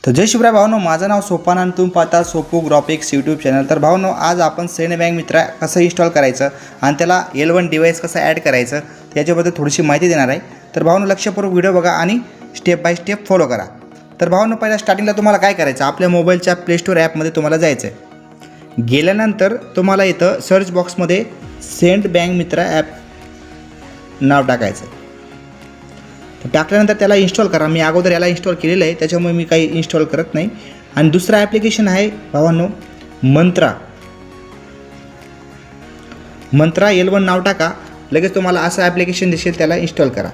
तर जय शिवराय भावनो, माझं नाव सोपान आणि तुम्ही पाहता सोपू ग्राफिक्स यूट्यूब चॅनल। तर भावनो, आज आपण सेंड बँक मित्रा कसं इन्स्टॉल करायचं आणि त्याला L1 डिव्हाइस कसं ॲड करायचं त्याच्याबद्दल थोडीशी माहिती देणार आहे। तर भावनो, लक्षपूर्वक व्हिडिओ बघा आणि स्टेप बाय स्टेप फॉलो करा। तर भावनो, पहिला स्टार्टिंगला तुम्हाला काय करायचं, आपल्या मोबाईलच्या प्ले स्टोअर ॲपमध्ये तुम्हाला जायचं आहे। गेल्यानंतर तुम्हाला इथं सर्च बॉक्समध्ये सेंड बँक मित्रा ॲप नाव टाकायचं। टाकल्यानंतर त्याला इन्स्टॉल करा। मी अगोदर याला इन्स्टॉल केलेलं आहे, त्याच्यामुळे मी काही इन्स्टॉल करत नाही। आणि दुसरा ॲप्लिकेशन आहे भावांनो, मंत्रा L1 नाव टाका, लगेच तुम्हाला असं ॲप्लिकेशन दिसेल, त्याला इन्स्टॉल करा।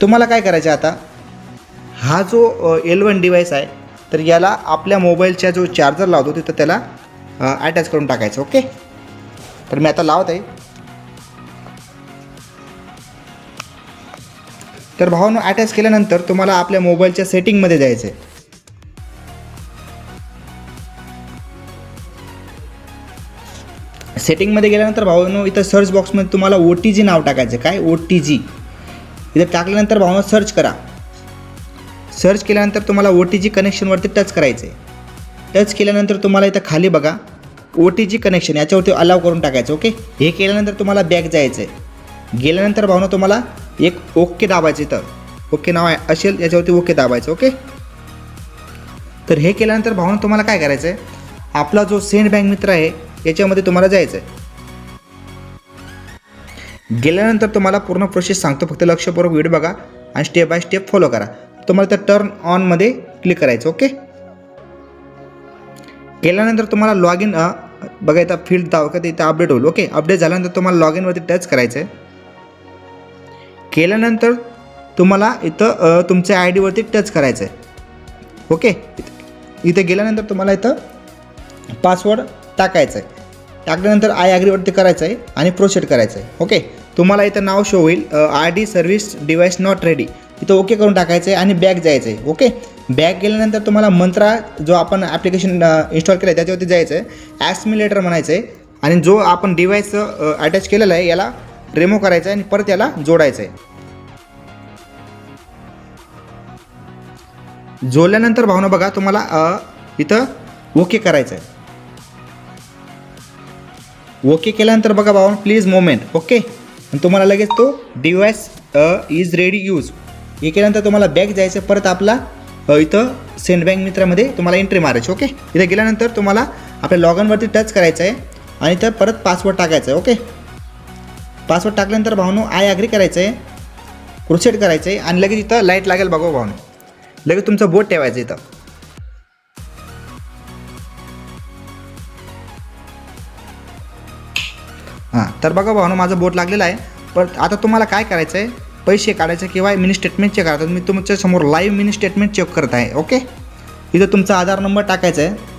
तुम्हाला काय करायचं आता, हा जो L1 डिव्हाइस आहे तर याला आपल्या मोबाईलच्या जो चार्जर लावतो तिथं त्याला अटॅच करून टाकायचं। ओके, तर मी आता लावत आहे। तर भावांनो, अटॅच केल्यानंतर तुम्हाला आपल्या मोबाईलच्या सेटिंगमध्ये जायचं आहे। सेटिंगमध्ये गेल्यानंतर भावांनो, इथं सर्च बॉक्समध्ये तुम्हाला OTG नाव टाकायचं। काय OTG इथं टाकल्यानंतर भावांनो सर्च करा। सर्च केल्यानंतर तुम्हाला OTG कनेक्शनवरती टच करायचं आहे। टच केल्यानंतर तुम्हाला इथं खाली बघा OTG कनेक्शन, याच्यावरती अलाव करून टाकायचं। ओके, हे केल्यानंतर तुम्हाला बॅक जायचं आहे। गेल्यानंतर भावना तुम्हाला एक ओके दाबायचं, इथं ओके नाव असेल याच्यावरती ओके दाबायचं। ओके, तर हे केल्यानंतर भावना तुम्हाला काय करायचं आहे, आपला जो सेंड बँक मित्र आहे याच्यामध्ये तुम्हाला जायचं आहे। गेल्यानंतर तुम्हाला पूर्ण प्रोसेस सांगतो, फक्त लक्षपूर्वक व्हिडिओ बघा आणि स्टेप बाय स्टेप फॉलो करा। तुम्हाला त्या टर्न ऑनमध्ये क्लिक करायचं। ओके, केल्यानंतर तुम्हाला लॉग इन बघा, इथं फील्ड दाखवतं, इथं अपडेट होईल। ओके, अपडेट झाल्यानंतर तुम्हाला लॉग इनवरती टच करायचं आहे। केल्यानंतर तुम्हाला इथं तुमच्या आय डीवरती टच करायचं आहे। ओके, इथे गेल्यानंतर तुम्हाला इथं पासवर्ड टाकायचं आहे। टाकल्यानंतर आय ॲग्रीवरती करायचं आहे आणि प्रोसीड करायचं आहे। ओके, तुम्हाला इथं नाव शो होईल RD service device not ready, इथं ओके करून टाकायचं आहे आणि बॅक जायचं आहे। ओके, बॅक गेल्यानंतर तुम्हाला मंत्रा जो आपण ॲप्लिकेशन इन्स्टॉल केलं आहे त्याच्यावरती जायचं आहे, ॲस्मिलेटर म्हणायचं आहे आणि जो आपण डिव्हाइस अटॅच केलेला आहे याला रिमूव्ह करायचं आहे आणि परत याला जोडायचं आहे। जोडल्यानंतर भावना बघा, तुम्हाला इथं ओके करायचं आहे। ओके केल्यानंतर बघा भावना, प्लीज मोमेंट। ओके, आणि तुम्हाला लगेच तो डिव्हाइस इज रेडी यूज, हे केल्यानंतर तुम्हाला बॅक जायचं, परत आपला इथं सेंड बँक मित्रामध्ये तुम्हाला एंट्री मारायची। ओके, इथं गेल्यानंतर तुम्हाला आपल्या लॉगिनवरती टच करायचं आहे आणि इथं परत पासवर्ड टाकायचं आहे। ओके, पासवर्ड टाकल्यानंतर भावनो आय ॲग्री करायचं आहे, प्रोसीड करायचं आहे आणि लगेच इथं लाईट लागेल बघा भावनो, लगेच तुमचं बोट ठेवायचं इथं। हां, तर बघा भावनो, माझं बोट लागलेलं आहे। पण आता तुम्हाला काय करायचं आहे, पैसे काढायचे किंवा मिनी स्टेटमेंट चेक करायचं। मी तुमच्या समोर लाईव्ह मिनी स्टेटमेंट चेक करत आहे। ओके, इथं तुमचा आधार नंबर टाकायचा आहे।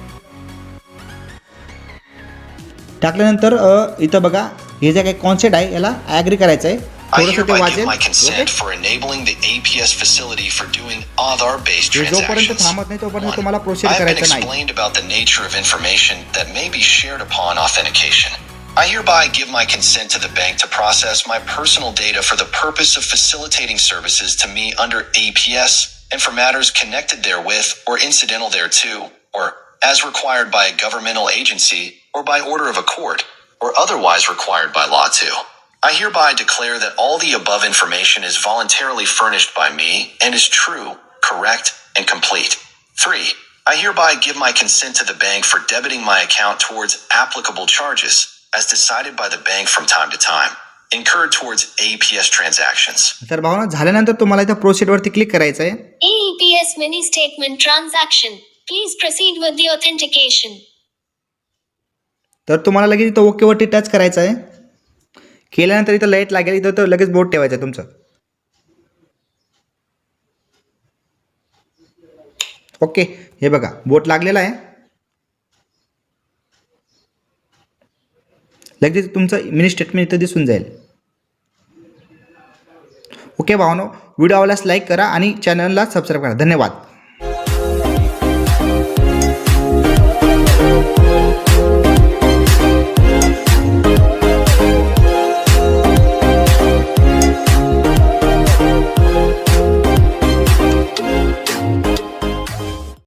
टाकल्यानंतर इथं बघा, हे जे काही कॉन्सेप्ट आहे याला ॲग्री करायचं आहे। I hereby give my consent for enabling the APS facility for doing Aadhaar-based transactions. I have been explained about the nature of information that may be shared upon authentication. I hereby give my consent to the bank to process my personal data for the purpose of facilitating services to me under APS and for matters connected therewith or incidental thereto, or as required by a governmental agency or by order of a court, or otherwise required by law too. I hereby declare that all the above information is voluntarily furnished by me and is true, correct, and complete. 3. I hereby give my consent to the bank for debiting my account towards applicable charges, as decided by the bank from time to time, incurred towards APS transactions. तर भावना, झाल्यानंतर तुम्हाला इथं प्रोसीडवरती click करायचं आहे। APS mini statement transaction. Please proceed with the authentication. तर तुम्हाला लगेच इथं ओकेवरती टच करायचं आहे। केल्यानंतर इथं लाईट लागेल, इथं तर लगेच बोट ठेवायचं आहे तुमचं। ओके, हे बघा बोट लागलेला आहे, लगेच तुमचं मिनी स्टेटमेंट इथं दिसून जाईल। ओके भावनो, व्हिडिओ आवडल्यास लाईक करा आणि चॅनलला सबस्क्राईब करा। धन्यवाद।